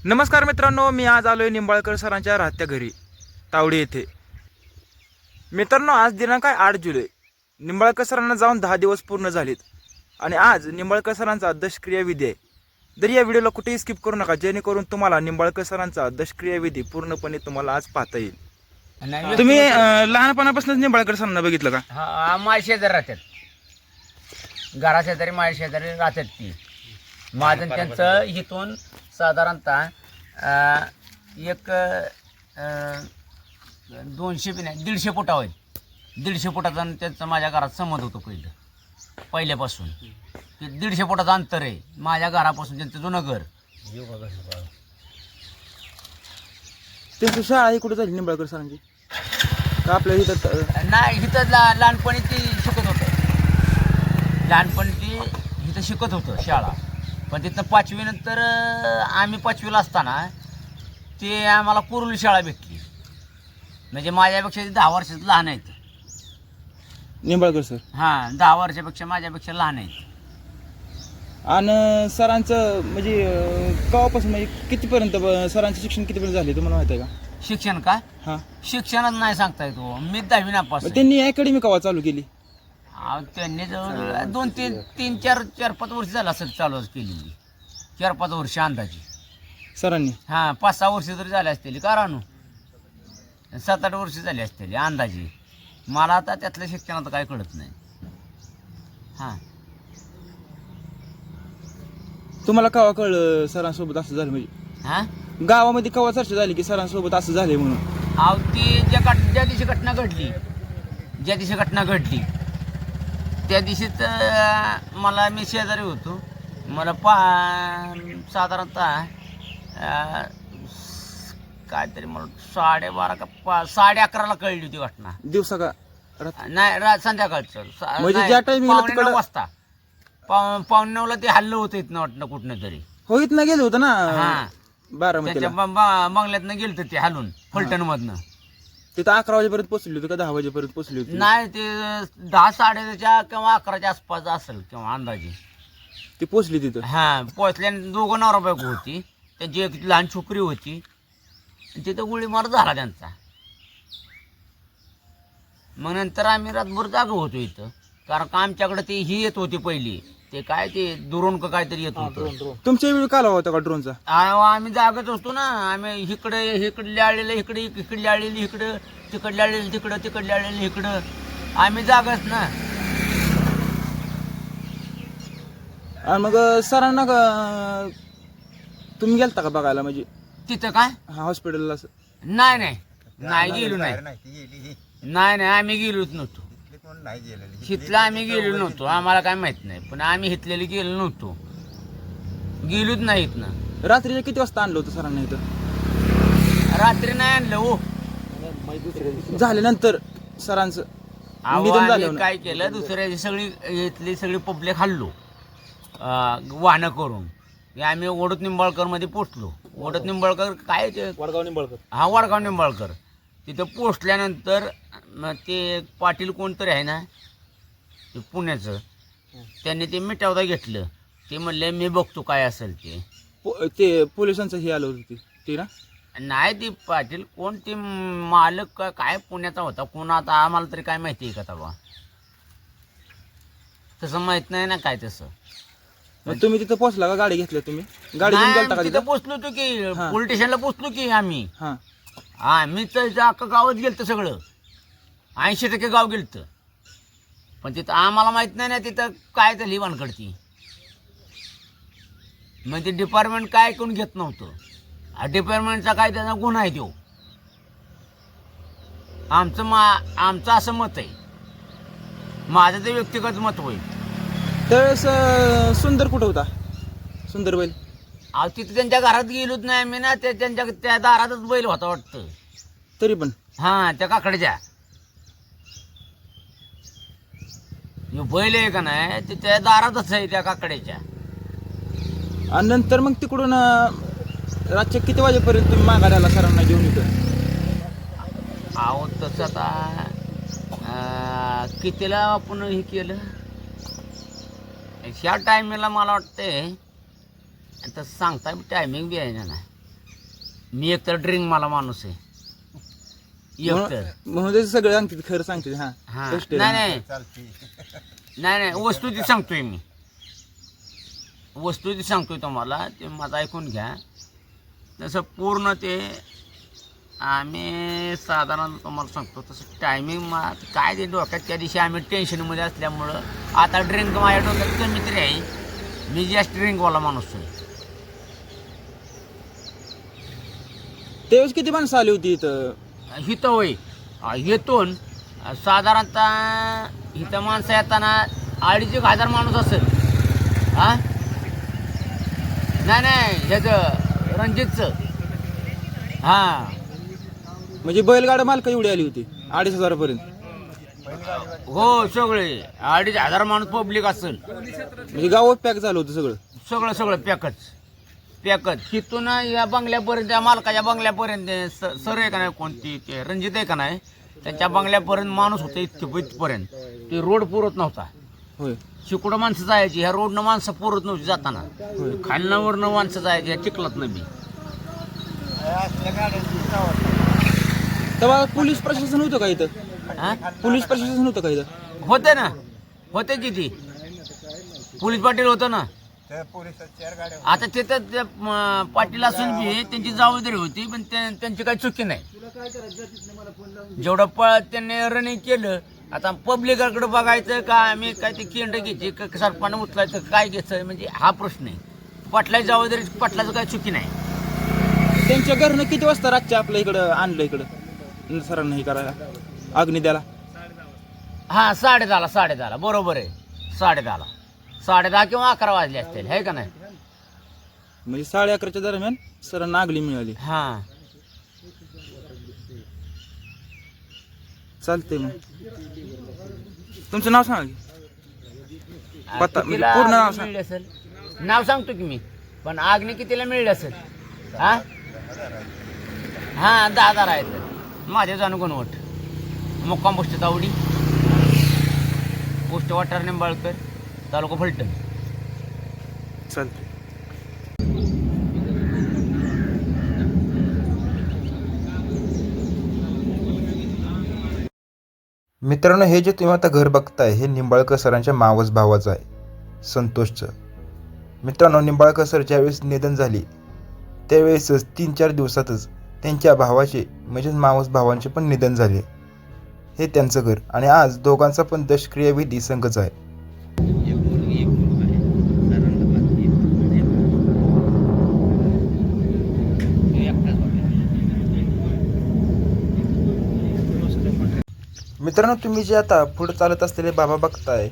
नमस्कार मित्रांनो, मी आज आलोय निंबाळकर सरांच्या राहत्या घरी तावडी येथे. मित्रांनो, आज दिनांक आहे 8 जुलै. निंबाळकर सरांना जाऊन 10 दिवस पूर्ण झालेत आणि आज निंबाळकर सरांचा दशक्रिया विधी आहे. तर या व्हिडिओला कुठेही स्किप करू नका, जेणेकरून तुम्हाला निंबाळकर सरांचा दशक्रिया विधी पूर्णपणे तुम्हाला आज पाहता येईल. तुम्ही लहानपणापासूनच निंबाळकर सरांना बघितलं का? हा, माझ्या शेजारी राहतात, घरा शेजारी माझ्या शेजारी राहतात ती. माझं त्यांचं इथून साधारणतः एक 200 बी नाही 150 फुटावर आहे. 150 फुटाचा त्यांचं माझ्या घरात संमत होतं पहिल्यापासून. ते 150 फुटाचं अंतर आहे माझ्या घरापासून त्यांचं जुनं घर. त्यांची शाळा ही कुठे झाली निंबाळकर सरांची? का आपल्या इथं नाही, इथं लहानपणी ती शिकत होतं. लहानपणी ती इथं शिकत होतं शाळा. पण तिथनं 5वी नंतर आम्ही 5वीला असताना ते आम्हाला कुरुली शाळा भेटली. म्हणजे माझ्यापेक्षा 10 वर्षाचं लहान आहेत. निंबाळकर सर? हां, 10 वर्षापेक्षा माझ्यापेक्षा लहान आहेत. आणि सरांचं म्हणजे केव्हापासून म्हणजे कितीपर्यंत सरांचं शिक्षण कितीपर्यंत झाले तुम्हाला माहिती आहे का? शिक्षण का? हां, शिक्षणच नाही सांगता येतो. मी 10वी नापास आहे. त्यांनी अकॅडमी केव्हा चालू केली? त्यांनी जवळ 2-3-4-5 वर्ष झालं असेल चालू केलेली. 4-5 वर्ष अंदाजे. सरांनी? हां, 5-6 वर्ष तरी झाले असतील का रानू. 7-8 वर्ष झाली असतील अंदाजे. मला आता त्यातल्या शिक्षणात काय कळत नाही. हां, तुम्हाला केव्हा कळलं सरांसोबत असं झालं? म्हणजे हां, गावामध्ये केव्हा चर्चा झाली की सरांसोबत असं झाले म्हणून? ती ज्या दिवशी घटना घडली त्या दिवशीच मला, मी शेजारी होतो, मला साधारणतः काहीतरी मला 12:30 का 11:30ला कळली होती घटना. दिवसा का रात्री? नाही, संध्याकाळचं. म्हणजे ज्या टाइमिंगला 9:15 वाजता 9:15ला ते हल्लं होतं इथनं वाटणं कुठनं तरी. हो, इथनं गेलं होतं ना हां, 12 त्याच्या बंगल्यातनं गेलं ते हलून फलटण मधनं. तिथं 11 वाजेपर्यंत पोहोचली होती का 10 वाजेपर्यंत पोहोचली होती? नाही, ते 10-10:30 किंवा 11च्या आसपास असेल किंवा अंदाजे ती पोहोचली तिथं. हां. पोचल्याने 2 नवरा बायको होती, त्यांची एक लहान छोकरी होती. तिथं गोळीमार झाला त्यांचा. मग नंतर आम्ही रातभर जागो होतो इथं, कारण का आमच्याकडे ते ही येत होती पहिली, ते काय ते दुरून का काहीतरी येत होतं. तुमच्या वेळी काला होता का ड्रोनचा? आम्ही जागत असतो ना. आम्ही इकडे आलेलं इकडे आलेली इकडं, तिकडले आलेली तिकडं, तिकडले आलेली इकडं. आम्ही जागच ना. आणि मग सरांना तुम्ही गेलता का बघायला म्हणजे तिथं काय? हा, हॉस्पिटलला? नाही गेलो नाही, आम्ही गेलोच नव्हतो. हिथला आम्ही गेलो नव्हतो, आम्हाला काय माहित नाही. पण आम्ही हिथलेले गेलो नव्हतो, गेलोच नाही इथनं. रात्रीच्या किती वाजता आणलं होतं सरांना इथं? रात्री नाही आणलं हो. झाल्यानंतर सरांचं निधन झालं ना? काय केलं, दुसऱ्या सगळी इथली सगळी पब्लिक हल्लो वाहनं करून. आम्ही ओढत निंबाळकर मध्ये पोचलो. ओढत निंबाळकर काय ते वडगाव निंबाळकर? हा, वडगाव निंबाळकर. तिथं पोचल्यानंतर ते पाटील कोणतरी आहे ना ते पुण्याचं, त्यांनी ते मिटावता घेतलं. ते म्हणले मी बघतो काय असेल ते. ते पोलिसांचं हे आलं होतं ते ना? नाही, ती पाटील कोण, ते मालक काय पुण्याचा होता कोण, आता आम्हाला तरी काय माहिती आहे का तवा, तसं माहित नाही ना काय तसं. मग तुम्ही तिथं पोहोचला का? गाडी घेतली तुम्ही? गाडी घेऊन गेलता का तिथं तिथं? पोचलो होतो की हां. पोलीस स्टेशनला पोचलो की आम्ही. हां, मी तर अख्खं गावात गेलतं सगळं, 80% गाव गेलतं. पण तिथं आम्हाला माहित नाही ना तिथं काय झाली वानकडती. मग ते डिपार्टमेंट काय ऐकून घेत नव्हतं. डिपार्टमेंटचा काय त्याचा गुन्हा आहे तो. आमचं असं मत आहे, माझं ते व्यक्तिगत मत होईल. त्यावेळेस सुंदर कुठं होता? सुंदर बैल? तिथं त्यांच्या घरात गेलोच नाही आम्ही ना. त्या दारातच बैल होता वाटतं तरी पण? हां, त्या काकडीच्या बैल आहे का नाही, ते त्या दारातच आहे त्या काकड्याच्या. आणि नंतर मग तिकडून रातच्या किती वाजेपर्यंत तुम्ही माघारी आला सरांना घेऊन इथं? तसं आता कितीला आपण हे केलं, ह्या टायमिंगला मला वाटतंय तसं सांगता टायमिंग बी आहे ना. मी एकतर ड्रिंक मला माणूस आहे एकतर. म्हणून ते सगळे सांगते खरं सांगते. हा हा कष्ट नाही आहे. नाही नाही वस्तुस्थिती सांगतोय मी, वस्तुस्थिती सांगतोय तुम्हाला, ते माझं ऐकून घ्या. तसं पूर्ण ते आम्ही साधारण तुम्हाला सांगतो तसं टायमिंग काय ते डोक्यात त्या दिवशी आम्ही टेन्शनमध्ये असल्यामुळं आता ड्रिंक माझ्या डोक्यात कमी तरी आहे. मी जास्त ड्रिंकवाला माणूस आहे. त्यावेळेस किती माणसं आली होती इथं? हिथं होय येतून साधारणतः इथं माणसं येताना 2,500 माणूस असेल. हां नाही ह्याचं रणजितचं. हां म्हणजे बैलगाडा मालक एवढी आली होती 2,500 पर्यंत. हो सगळे 2,500 माणूस पब्लिक असेल. म्हणजे गावात पॅक झालं होतं सगळं. सगळं पॅकच तिथून या बंगल्यापर्यंत, त्या मालकाच्या बंगल्यापर्यंत सर आहे का नाही कोणती ते रणजित आहे का नाही, त्यांच्या बंगल्यापर्यंत माणूस होते इथपर्यंत. ते रोड पुरत नव्हता. होय शिकडं माणसं जायची, ह्या रोडनं माणसं पुरत नव्हती जाताना. खालनं वरनं माणसं जायची ह्या चिखलातनं बी. तेव्हा पोलीस प्रशासन होतं का इथं? हा पोलीस प्रशासन होतं का इथं? होते ना, होते किती पोलीस पाटील होतं ना. आता तिथं ते पाटील असून बी त्यांची जबाबदारी होती, पण त्यांची काही चुकी नाही. जेवढं त्यांनी रनिंग केलं. आता पब्लिकाकडे बघायचं का आम्ही काय ते केंड घ्यायची का सरपानं उचलायचं काय घ्यायचं, म्हणजे हा प्रश्न आहे. पाटलाची जबाबदारी, पाटलाचं काही चुकी नाही. त्यांच्या घरनं किती वाजता रातच्या आपल्या इकडं आणलं इकडं सरांना हे करायला, अग्नी द्याला? हां 10:30 बरोबर आहे. 10:30 किंवा 11 वाजले असतील आहे का नाही. म्हणजे 11:30च्या दरम्यान सरांना आगली मिळाली. हां चालतंय. मग तुमचं नाव सांगा की. पत्ता म्हणजे कितीला पूर्ण नाव आग्नी सांग. मिळली असेल? नाव सांगतो की मी, पण आग्नी कितीला मिळली असेल? हां 10 आहेत माझ्या जाणून मुक्काम पोस्ट तावडी, पोस्ट वाटार निंबाळकर, तालुका फलटण. चालतंय. मित्रांनो, हे जे तुम्ही आता घर बघताय हे निंबाळकर सरांच्या मावस भावाचं आहे, संतोषचं. मित्रांनो, निंबाळकर सर ज्यावेळेस निधन झाली त्यावेळेसच 3-4 दिवसातच त्यांच्या भावाचे म्हणजेच मावस भावांचे पण निधन झाले. हे त्यांचं घर आणि आज दोघांचा पण दशक्रिया विधी संघच आहे. मित्रांनो, तुम्ही जे आता पुढे चालत असलेले बाबा बघताय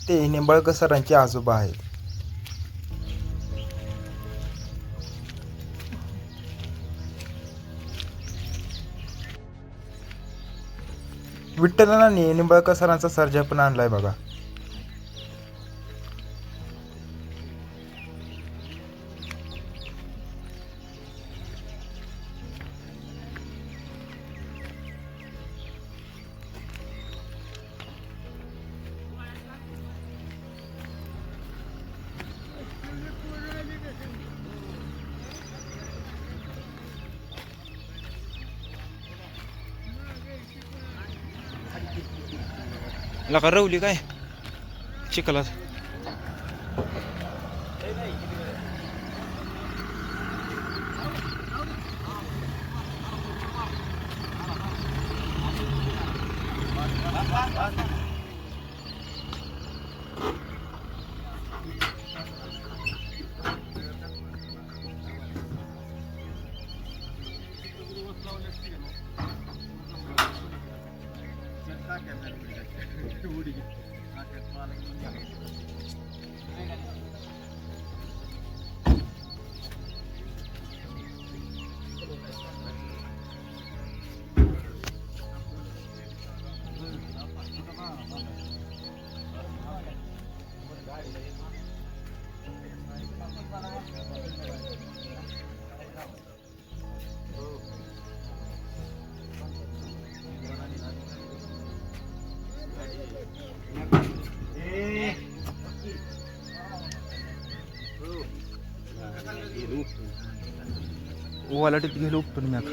ते निंबाळकर सरांचे आजोबा आहेत. विठ्ठलांनी निंबाळकर सरांचा सर्जा पण आणलाय बघा. लका रवली काय चिखलात. वालाटीत गेलो उपटून मी आता.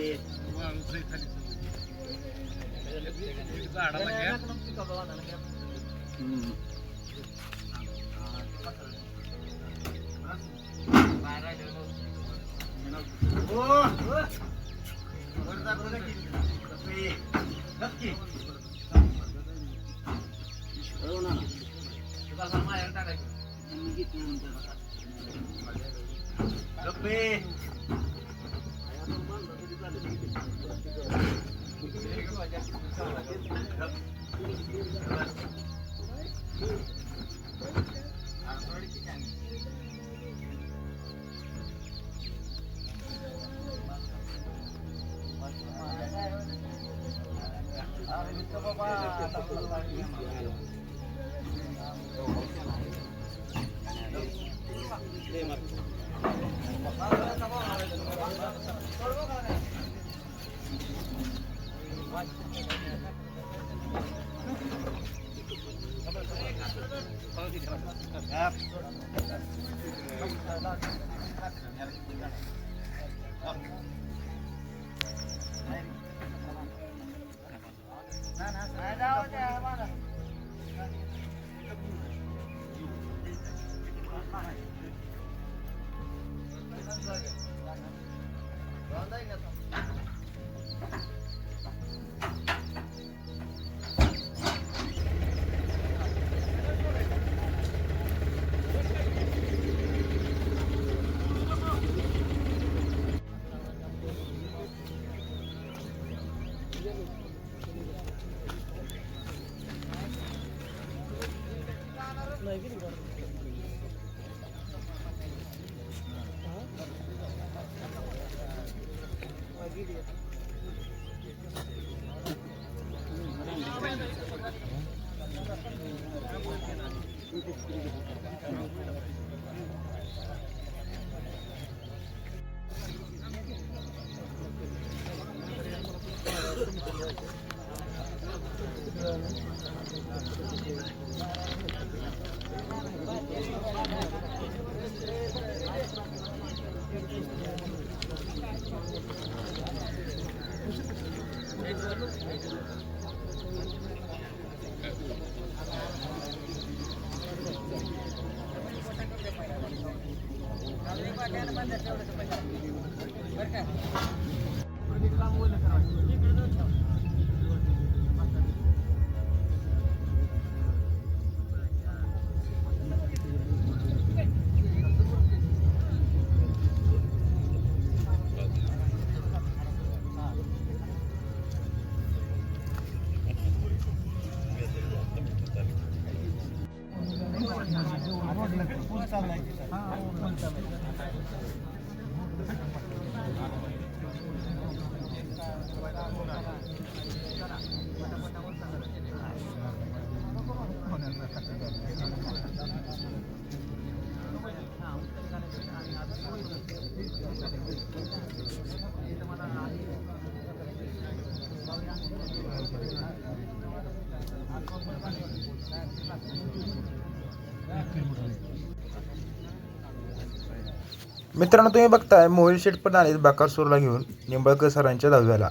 मित्रांनो, तुम्ही बघताय मोहिल शेठ पण आले बकासूरला घेऊन निंबाळकर सरांच्या दहाव्याला.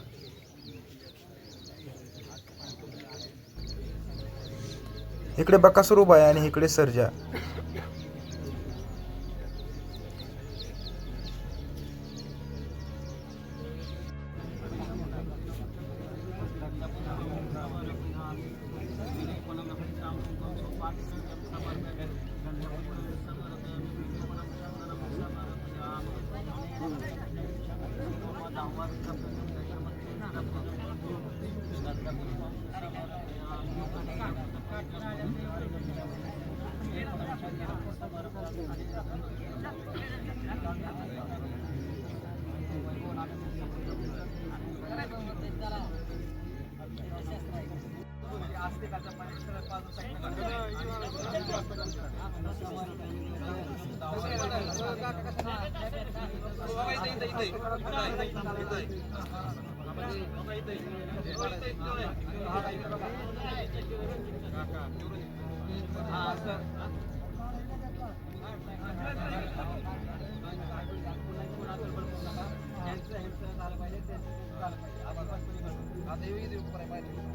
इकडे बकासूर उभा आहे आणि इकडे सर्जा. झालं पाहिजे त्यांचं झालं पाहिजे आता हे वेगळी उपक्रम आहे पाहिजे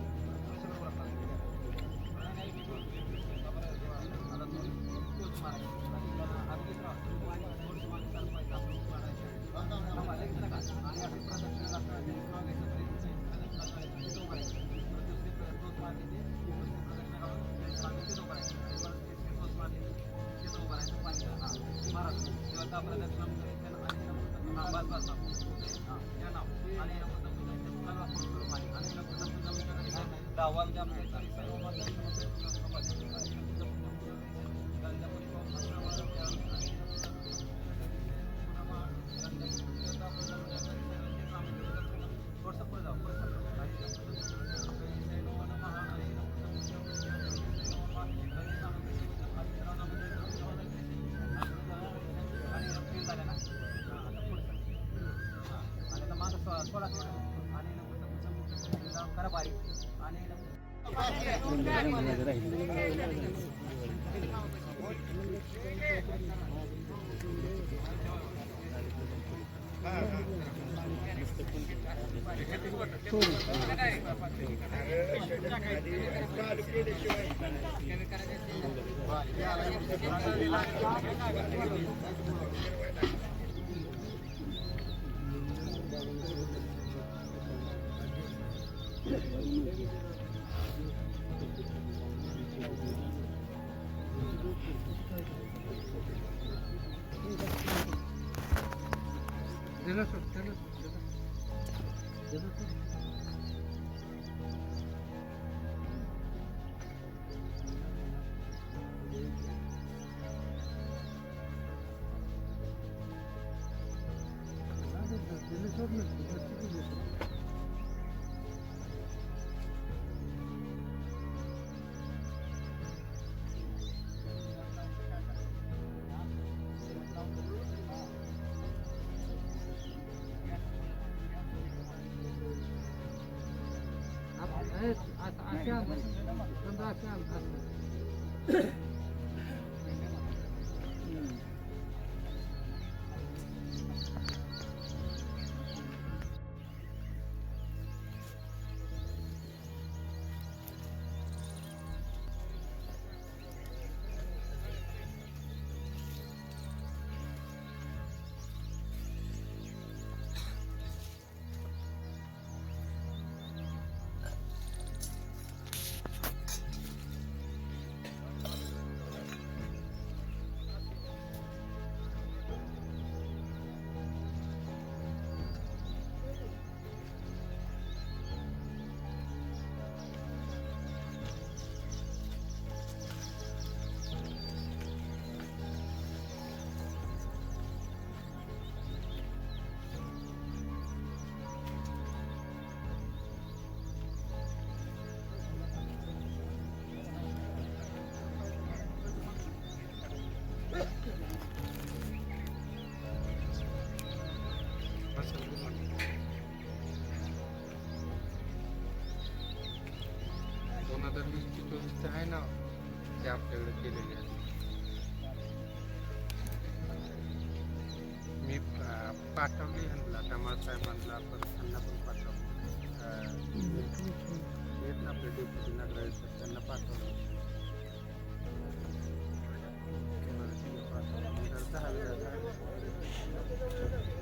करा बारीक आणि आहे ना ते आपल्याकडे केलेले आहे. मी पाठवली ह्यांना कमाल साहेबांना पण त्यांना पण पाठवलं येत ना आपले डेप्युटी नगराध्यक्ष त्यांना पाठवलं पाठवलं 10,000